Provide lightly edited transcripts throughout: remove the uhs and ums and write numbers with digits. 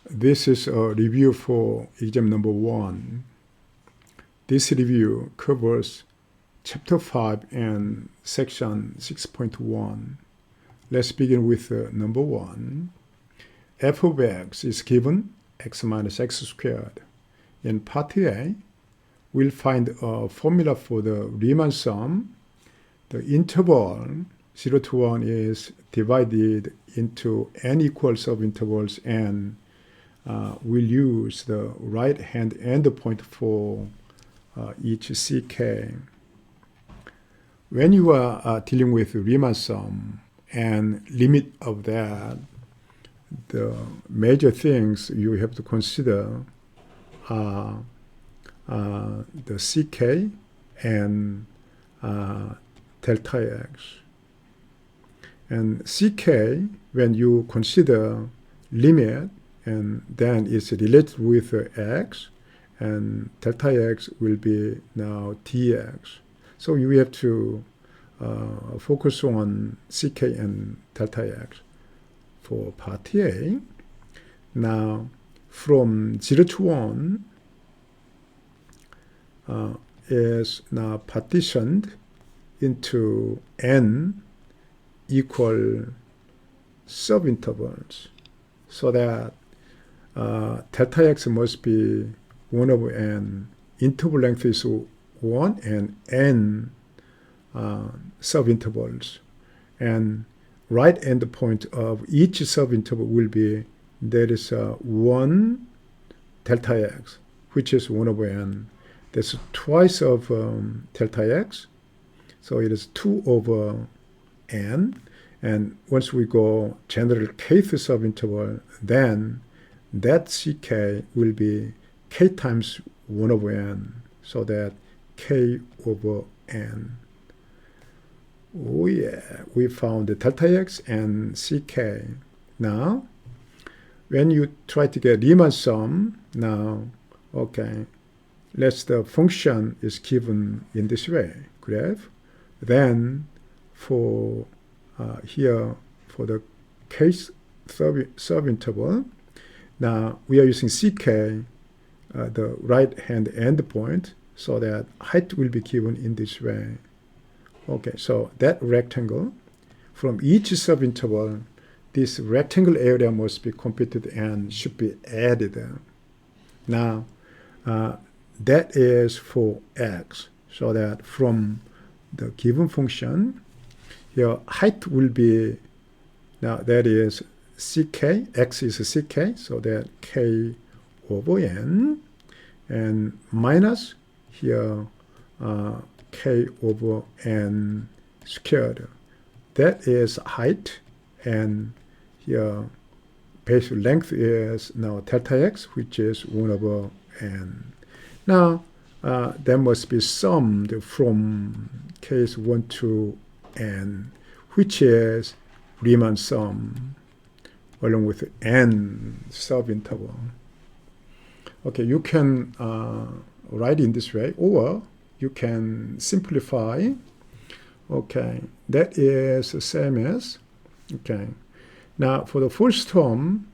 This is a review for exam number 1. This review covers chapter 5 and section 6.1. Let's begin with number 1. f of x is given x minus x squared. In part A, we'll find a formula for the Riemann sum. The interval 0 to 1 is divided into n equal subintervals, and we'll use the right-hand endpoint for each ck. When you are dealing with Riemann sum and limit of that, the major things you have to consider are the ck and delta x. And ck, when you consider limit, and then it's related with x, and delta x will be now dx. So you have to focus on ck and delta x for part A. Now, from 0 to 1 is now partitioned into n equal subintervals, so that delta x must be 1 over n. Interval length is 1 and n subintervals. And right endpoint of each subinterval will be there is 1 delta x, which is 1 over n. That's twice of delta x. So it is 2 over n. And once we go general kth subinterval, then that ck will be k times 1 over n, so that k over n. Oh yeah, we found the delta x and ck. Now, when you try to get Riemann sum, now, okay, let's the function is given in this way, graph. Then for here, for the case subinterval, now we are using ck, the right-hand endpoint, so that height will be given in this way. Okay, so that rectangle, from each subinterval, this rectangle area must be computed and should be added. Now, that is for x, so that from the given function, your height will be, now that is ck, x is ck, so that k over n, and minus here k over n squared. That is height, and here base length is now delta x, which is 1 over n. Now, that must be summed from case 1 to n, which is Riemann sum, along with n subinterval. Okay, you can write in this way, or you can simplify. Okay, that is the same as, okay. Now, for the first term,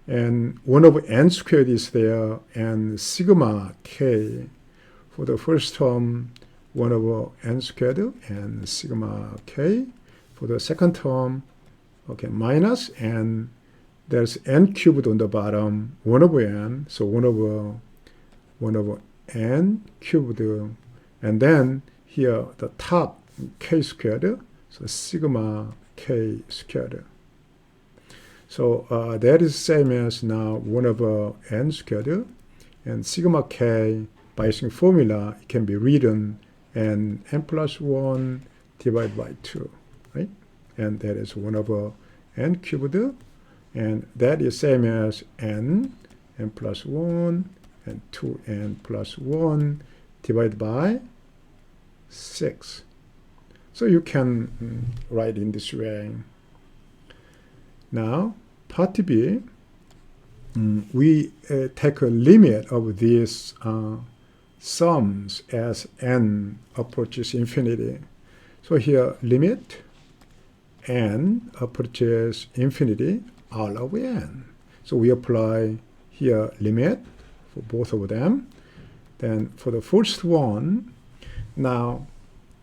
and 1 over n squared is there, and sigma k. For the first term, 1 over n squared and sigma k. For the second term, okay, minus, and there's n cubed on the bottom, 1 over n, so 1 over n cubed, and then here the top k squared, so sigma k squared. So that is same as now 1 over n squared, and sigma k, by using formula, it can be written and n plus 1 divided by 2, right? And that is 1 over n cubed, and that is same as n plus 1, and 2n plus 1 divided by 6. So you can write in this way. Now, part B, we take a limit of these sums as n approaches infinity. So here, limit n approaches infinity, all over n. So we apply here limit for both of them. Then for the first one, now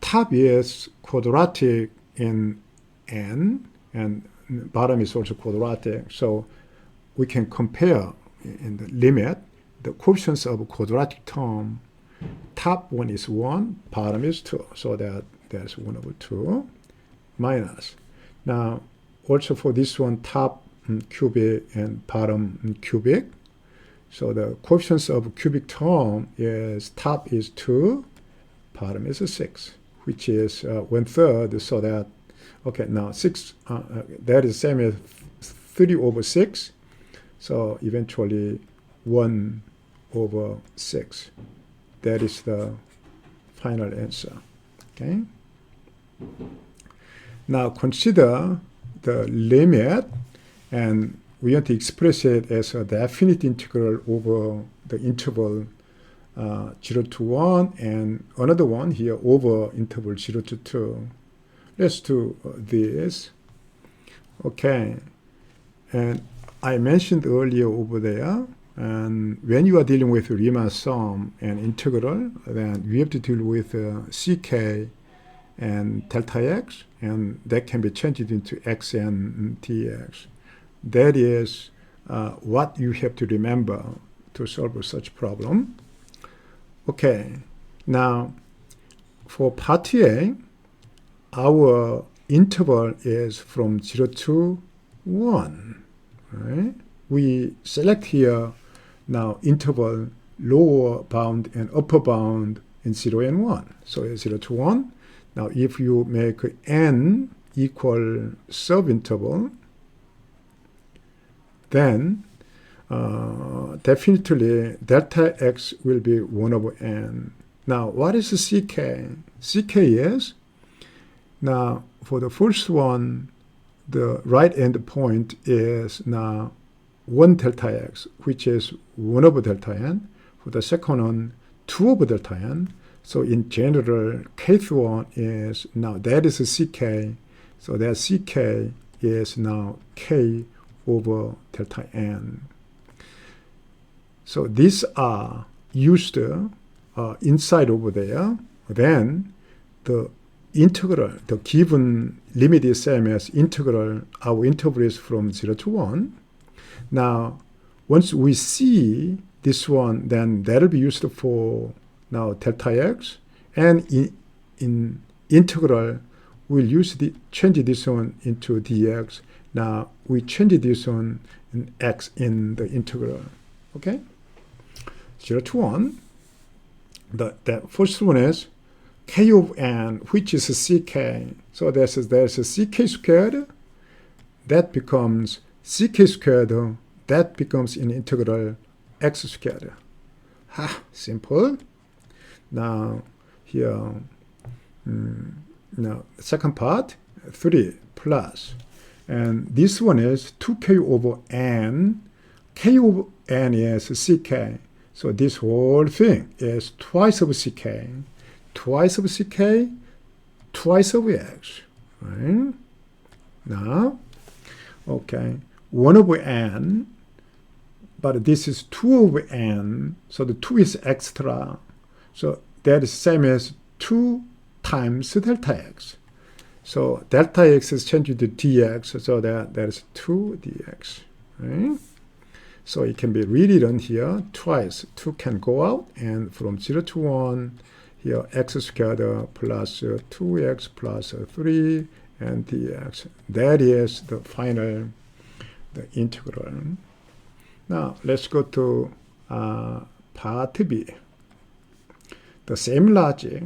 top is quadratic in n, and bottom is also quadratic. So we can compare in the limit the coefficients of a quadratic term. Top one is 1, bottom is 2. So that there's 1 over 2 minus. Now, also for this one, top cubic and bottom cubic. So the coefficients of a cubic term is top is 2, bottom is 6, which is 1/3. So that, okay, now 6, that is same as 3 over 6. So eventually 1 over 6. That is the final answer. Okay. Now consider the limit, and we want to express it as a definite integral over the interval 0 to 1, and another one here over interval 0 to 2. Let's do this. Okay. And I mentioned earlier over there, and when you are dealing with Riemann sum and integral, then we have to deal with ck and delta x, and that can be changed into x and dx. That is what you have to remember to solve such problem. Okay, now for part A, our interval is from 0 to 1. Right? We select here now interval lower bound and upper bound in 0 and 1. So 0 to 1. Now if you make n equal subinterval, then definitely delta x will be 1 over n. Now what is ck? Ck is, now for the first one, the right end point is now 1 delta x, which is 1 over delta n. For the second one, 2 over delta n. So in general, kth one is now, that is ck. So that ck is now k over delta n. So these are used inside over there. Then the integral, the given limit is same as integral. Our interval is from 0 to 1. Now, once we see this one, then that'll be used for now delta x. And in integral, we'll use change this one into dx. Now, we change this one in x in the integral. Okay? 0 to 1. The first one is k of n, which is ck. So there's a ck squared. That becomes ck squared. That becomes in integral x squared. Simple. Now here, now second part, 3 plus. And this one is 2k over n. K over n is ck. So this whole thing is twice of ck. Twice of ck, twice of x. Right? Now, okay, 1 over n, but this is 2 over n, so the 2 is extra. So that is same as 2 times delta x. So delta x is changed to dx, so that is 2 dx. Right? So it can be rewritten here twice. 2 can go out, and from 0 to 1, here x squared plus 2x plus 3 and dx. That is the final, the integral. Now let's go to part B. The same logic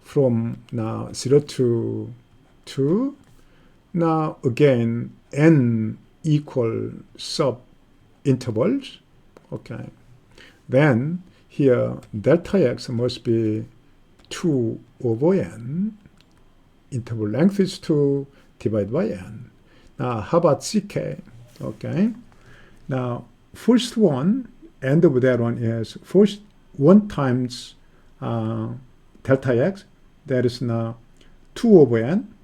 from now 0 to 2. Now again n equal sub intervals. Okay. Then here delta x must be 2 over n. Interval length is 2 divided by n. Now how about ck? Okay. Now first one, end of that one is first 1 times delta x. That is now 2 over n.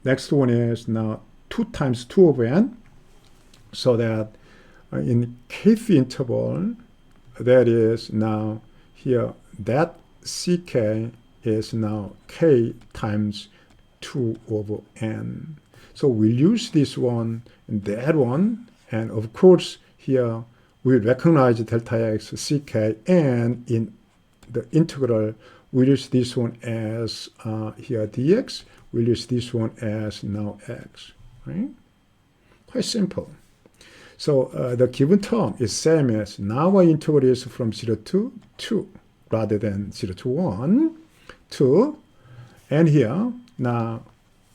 Next one is now 2 times 2 over n. So that in kth interval, that is now here, that ck is now k times 2 over n. So we'll use this one and that one, and of course here we recognize delta x ck, and in the integral we'll use this one as here dx, we'll use this one as now x, right? Quite simple. So the given term is same as now our integral is from 0 to 2 rather than 0 to 1, 2, and here now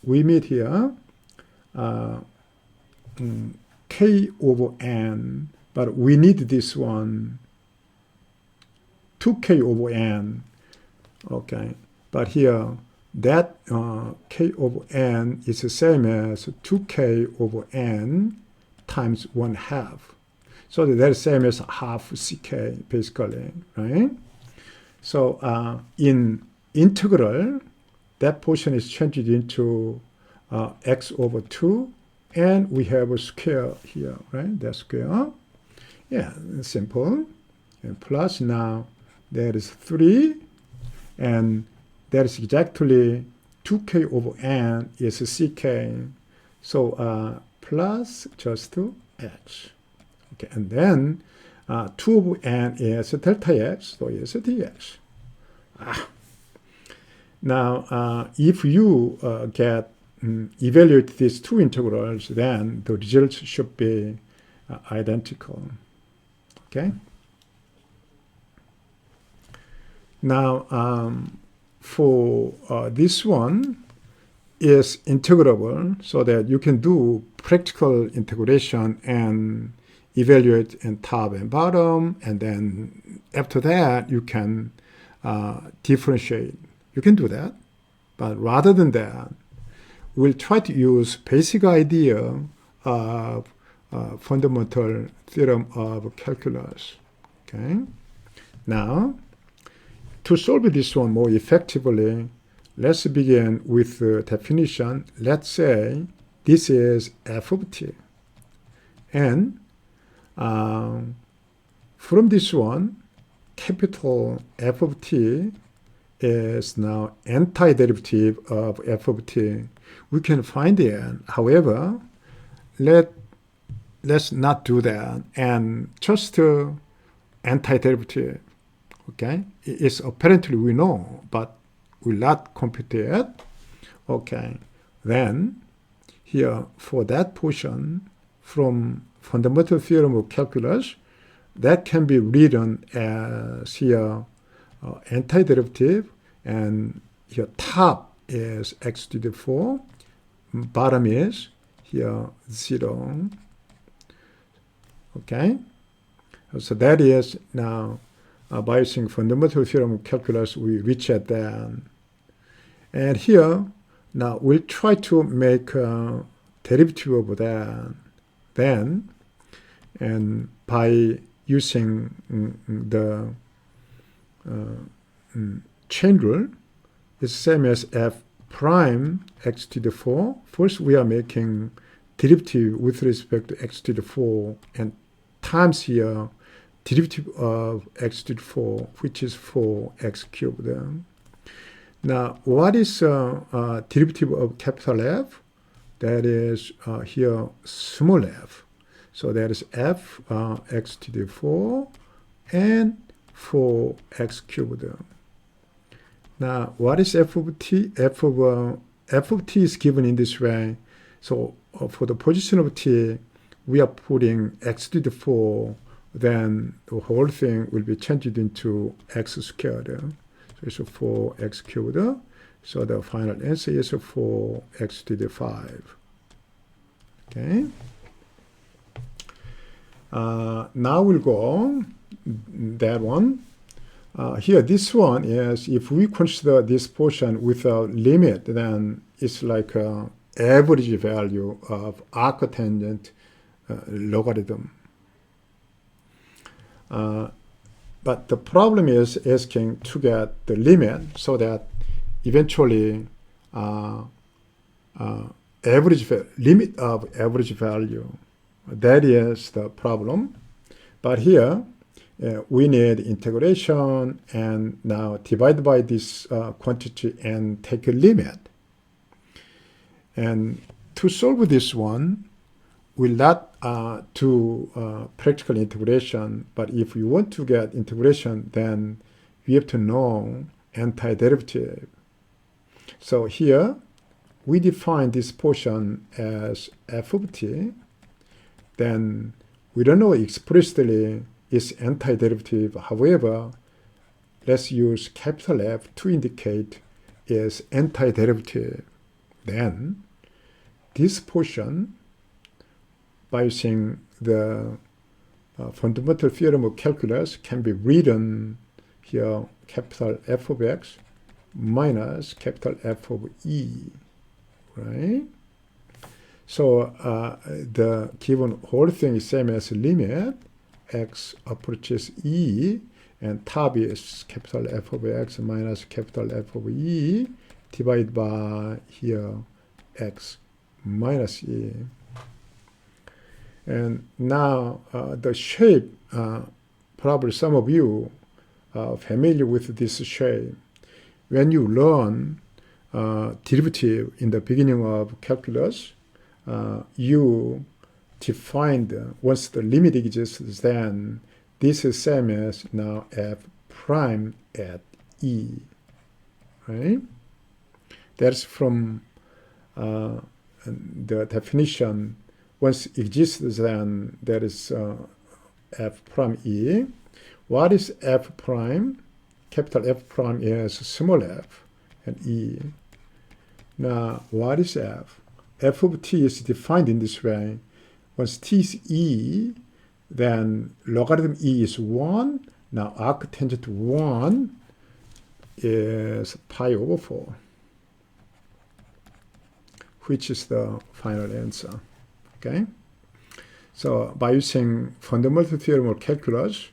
we meet here k over n, but we need this one 2k over n, okay, but here that k over n is the same as 2k over n times 1/2. So that's the same as half ck basically, right? So in integral, that portion is changed into x over 2, and we have a square here, right? That square. Yeah, simple. And plus now that is 3, and that is exactly 2k over n is ck. So plus just to x. Okay, and then 2 over n is delta x, so it's dx. Now, if you evaluate these two integrals, then the results should be identical. Okay. Now, for this one is integrable, so that you can do practical integration and evaluate in top and bottom, and then after that you can differentiate. You can do that, but rather than that, we'll try to use basic idea of fundamental theorem of calculus. Okay. Now, to solve this one more effectively, let's begin with the definition. Let's say this is f of t, and from this one, capital F of t is now antiderivative of f of t. We can find the n. However, let's not do that, and just antiderivative. Okay, it's apparently we know, but we'll not compute it. Okay, then here for that portion from fundamental theorem of calculus, that can be written as here antiderivative, and here top is x to the 4, bottom is here 0. Okay, so that is now by using fundamental theorem of calculus, we reach at that. And here, now we'll try to make a derivative of that. Then, and by using the chain rule, it's same as f prime x to the 4. First, we are making derivative with respect to x to the 4, and times here derivative of x to the 4, which is 4x cubed. Now, what is derivative of capital F? That is here small f. So that is f x to the 4 and 4x cubed. Now, what is f of t? F of t is given in this way. So for the position of t, we are putting x to the 4, then the whole thing will be changed into x squared. So it's 4x cubed. So the final answer is 4x to the 5. Okay. Now we'll go that one. Here, this one is, if we consider this portion without limit, then it's like an average value of arctangent logarithm. But the problem is asking to get the limit so that eventually limit of average value, That is the problem. But here, we need integration and now divide by this quantity and take a limit. And to solve this one, we'll not do practical integration, but if you want to get integration, then you have to know antiderivative. So here, we define this portion as f of t, then we don't know explicitly its antiderivative. However, let's use capital F to indicate its antiderivative. Then this portion, by using the fundamental theorem of calculus, can be written here capital F of x minus capital F of e, right? So the given whole thing is same as limit x approaches e, and top is capital F of x minus capital F of e divided by here x minus e. And now the shape, probably some of you are familiar with this shape. When you learn derivative in the beginning of calculus, you defined once the limit exists, then this is same as now f prime at e, right? That's from the definition. Once it exists, then there is f prime e. What is f prime? Capital F prime is small f and e. Now, what is f? F of t is defined in this way. Once t is e, then logarithm e is 1. Now, arctangent 1 is pi over 4, which is the final answer. Okay? So, by using fundamental theorem of calculus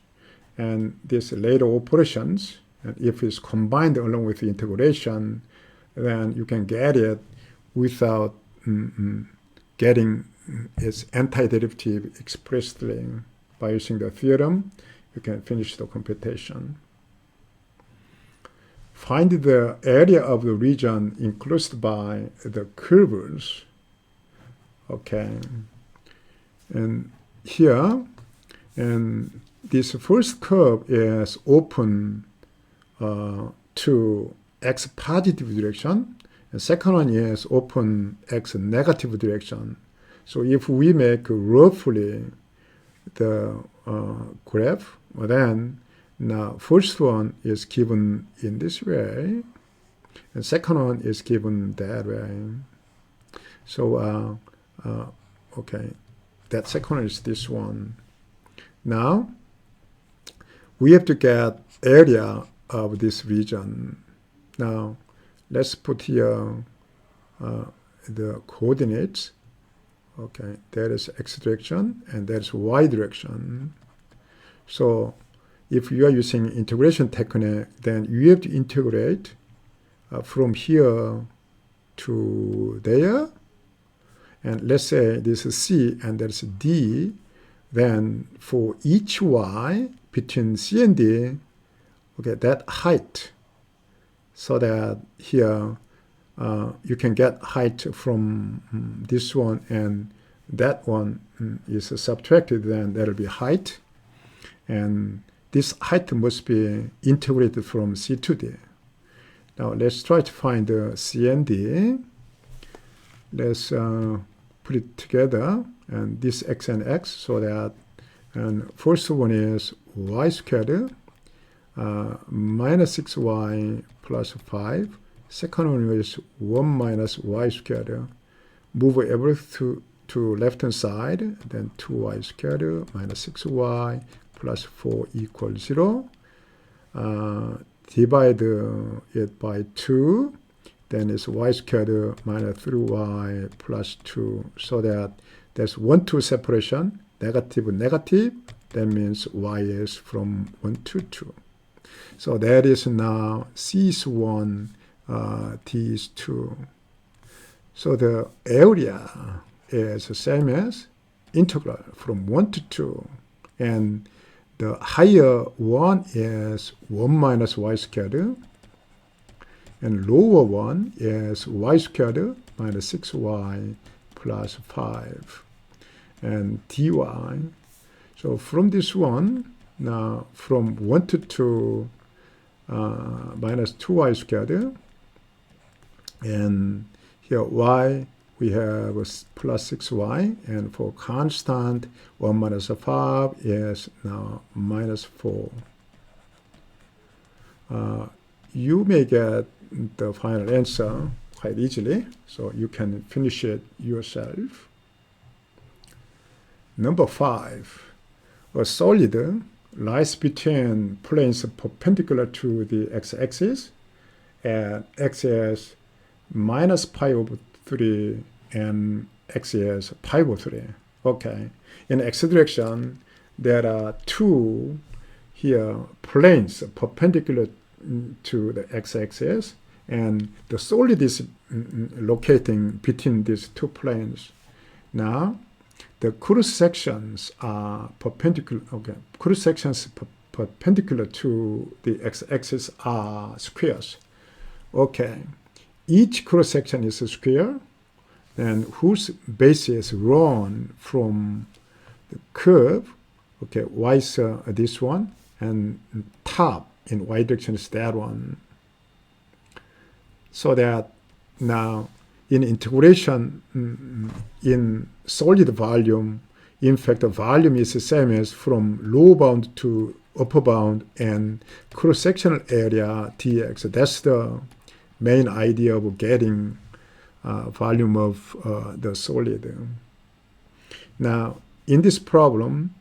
and these later operations, and if it's combined along with the integration, then you can get it without getting its antiderivative expressly. By using the theorem, you can finish the computation. Find the area of the region enclosed by the curves. Okay. And here, and this first curve is open to x positive direction. The second one is open x negative direction. So if we make roughly the graph, then now first one is given in this way, and second one is given that way. So okay, that second one is this one. Now we have to get area of this region. Now let's put here the coordinates. Okay, that is x direction and that is y direction. So if you are using integration technique, then you have to integrate from here to there. And let's say this is c and there's d. Then for each y between c and d, okay, that height, so that here you can get height from this one and that one is subtracted, then that will be height. And this height must be integrated from c to d. Now let's try to find the c and d. Let's put it together, and this x and x, so that, and first one is y squared minus 6y plus 5. Second one is 1 minus y squared. Move everything to left hand side, then 2y squared minus 6y plus 4 equals 0. Divide it by 2. Then it's y squared minus 3y plus 2. So that there's 1, 2 separation, negative, negative. That means y is from 1 to 2. So that is now c is 1, d is 2. So the area is the same as integral from 1 to 2, and the higher one is 1 minus y squared, and lower one is y squared minus 6y plus 5, and dy. So from this one, now from 1 to 2, minus 2y squared, and here y we have plus 6y, and for constant 1 minus 5 is now minus 4. You may get the final answer quite easily, so you can finish it yourself. Number 5, a solid lies between planes perpendicular to the x-axis at x is minus pi over 3 and x is pi over 3. Okay, in x direction there are two here planes perpendicular to the x-axis, and the solid is locating between these two planes. Now the cross sections are perpendicular. Okay, cross sections perpendicular to the x-axis are squares. Okay, each cross section is a square, and whose bases run from the curve. Okay, y is this one, and top in y direction is that one. So that now in integration in solid volume, in fact, the volume is the same as from lower bound to upper bound and cross-sectional area dx. That's the main idea of getting volume of the solid. Now, in this problem,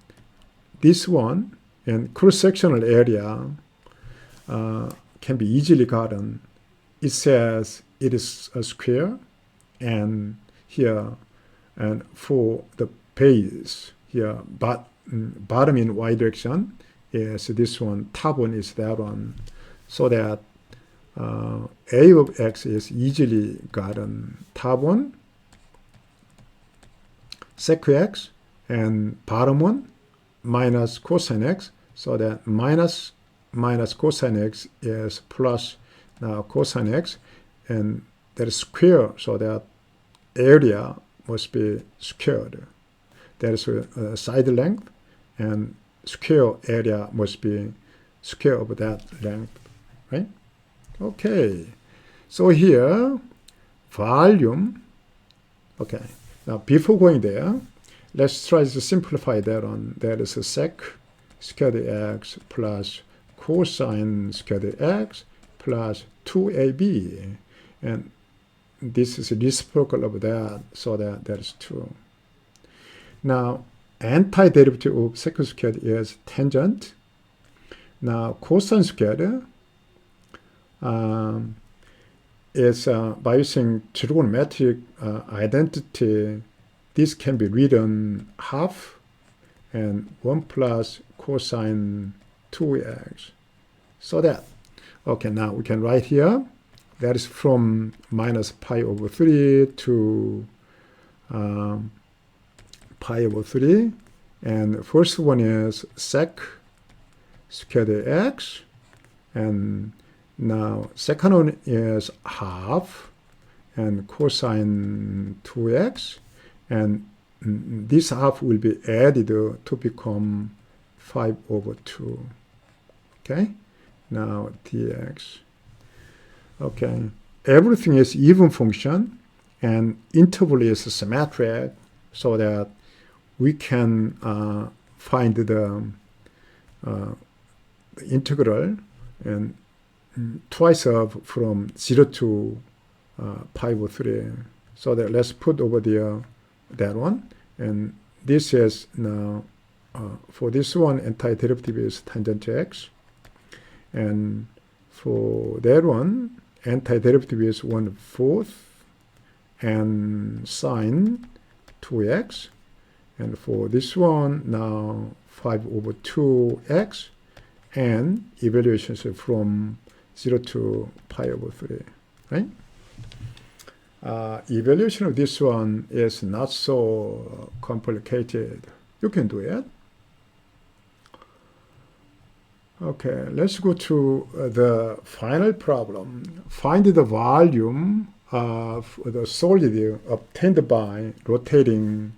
this one and cross-sectional area can be easily gotten. It says it is a square, and here, and for the base here, but bottom in y direction is this one, top one is that one, so that a of x is easily gotten. Top one sec x, and bottom one minus cosine x, so that minus cosine x is plus now cosine x, and that is square, so that area must be squared. That is a side length, and square area must be square of that length, right? Okay, so here volume. Okay, now before going there, let's try to simplify that one. That is a sec squared x plus cosine squared x plus 2ab, and this is a reciprocal of that, so that is 2. Now antiderivative of sec squared is tangent. Now cosine squared is by using trigonometric identity, this can be written half and 1 plus cosine 2x. So that, okay, now we can write here, that is from minus pi over 3 to pi over 3. And first one is sec squared x, and now second one is half and cosine 2x, and this half will be added to become 5 over 2. Okay, now dx. Okay, everything is even function, and interval is symmetric, so that we can find the integral and twice of from 0 to pi over 3. So that let's put over there that one, and this is now for this one antiderivative is tangent to x, and for that one antiderivative is 1/4 and sine 2x, and for this one now 5 over 2x, and evaluations from 0 to pi over 3, right? evaluation of this one is not so complicated. You can do it. Okay, let's go to the final problem. Find the volume of the solid obtained by rotating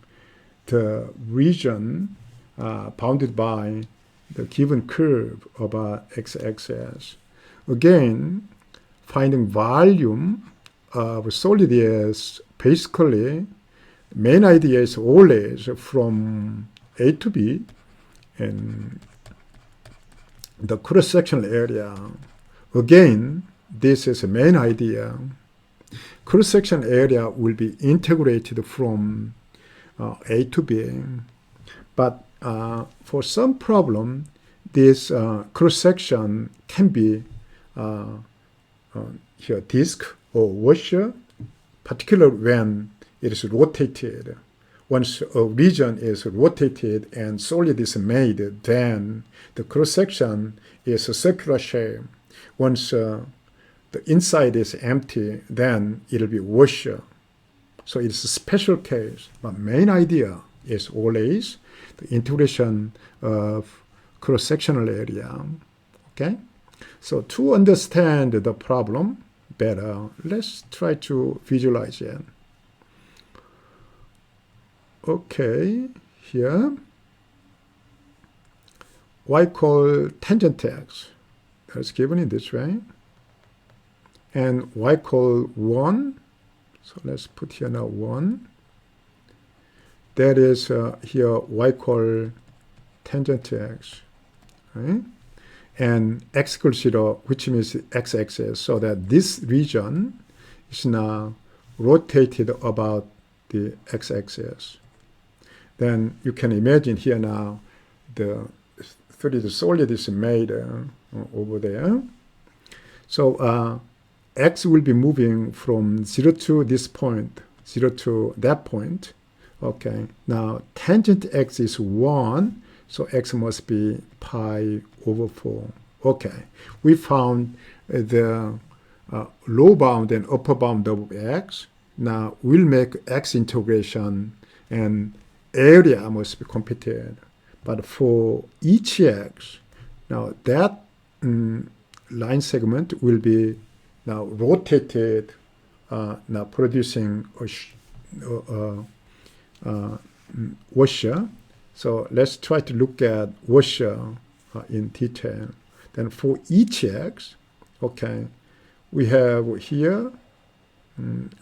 the region bounded by the given curve of x-axis. Again, finding volume of solid is basically, main idea is always from A to B, and the cross-sectional area. Again, this is the main idea. Cross-section area will be integrated from A to B. But for some problem, this cross-section can be here disc or washer, particularly when it is rotated. Once a region is rotated and solid is made, then the cross-section is a circular shape. Once the inside is empty, then it will be washer. So it's a special case, but main idea is always the integration of cross-sectional area. Okay? So to understand the problem better, let's try to visualize it. Okay, here, y equal tangent x, that's given in this way, and y equal 1, so let's put here now 1, that is here y equal tangent x, right? And x equals 0, which means x-axis, so that this region is now rotated about the x-axis. Then you can imagine here now the solid is made over there. So x will be moving from 0 to this point, 0 to that point. Okay, now tangent x is 1, so x must be pi over 4. Okay, we found the lower bound and upper bound of x. Now we'll make x integration and area must be computed. But for each x, now that line segment will be now rotated, now producing a washer. So let's try to look at washer in detail. Then for each x, okay, we have here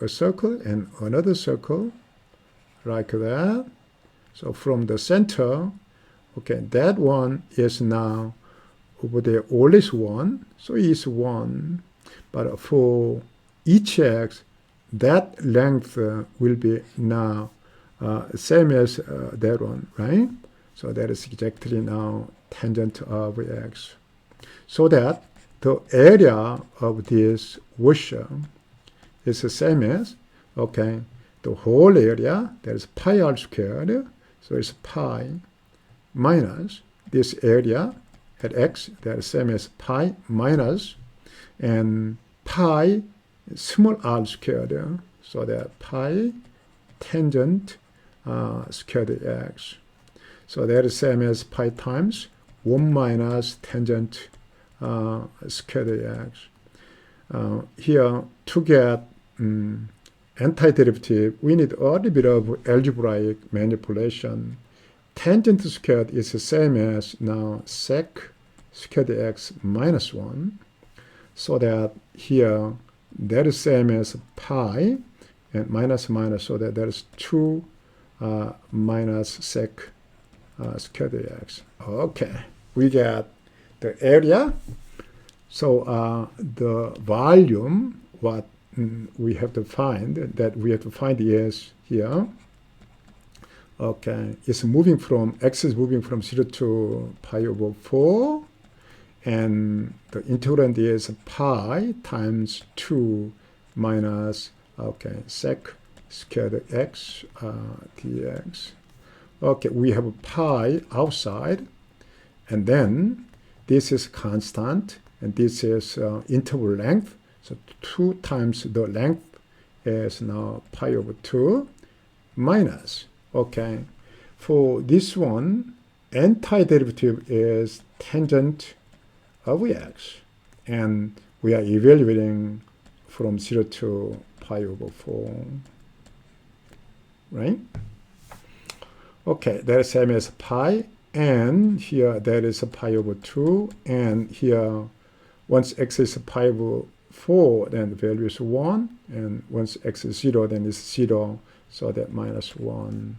a circle and another circle like that. So from the center, okay, that one is now over there always 1, so it's 1. But for each x, that length will be now same as that one, right? So that is exactly now tangent of x. So that the area of this washer is the same as, okay, the whole area, that is pi r squared, so it's pi minus this area at x, that is same as pi minus, and pi small r squared, so that pi tangent squared x. So that is same as pi times 1 minus tangent squared x. Here, to get antiderivative, we need a little bit of algebraic manipulation. Tangent squared is the same as now sec squared x minus 1. So that here, that is same as pi and minus minus, so that there is 2 minus sec squared x. Okay, we get the area. So the volume, what we have to find, is here. Okay, it's moving from, x is moving from 0 to pi over 4, and the integrand is pi times 2 minus, okay, sec squared x dx. Okay, we have a pi outside, and then this is constant, and this is interval length, so 2 times the length is now pi over 2 minus, okay, for this one, antiderivative is tangent of x, and we are evaluating from 0 to pi over 4, right? Okay, that is same as pi, and here that is a pi over 2, and here once x is pi over 4, then the value is 1, and once x is 0, then it's 0, so that minus 1.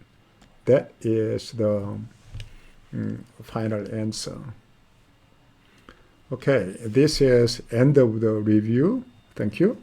That is the final answer. Okay, this is end of the review. Thank you.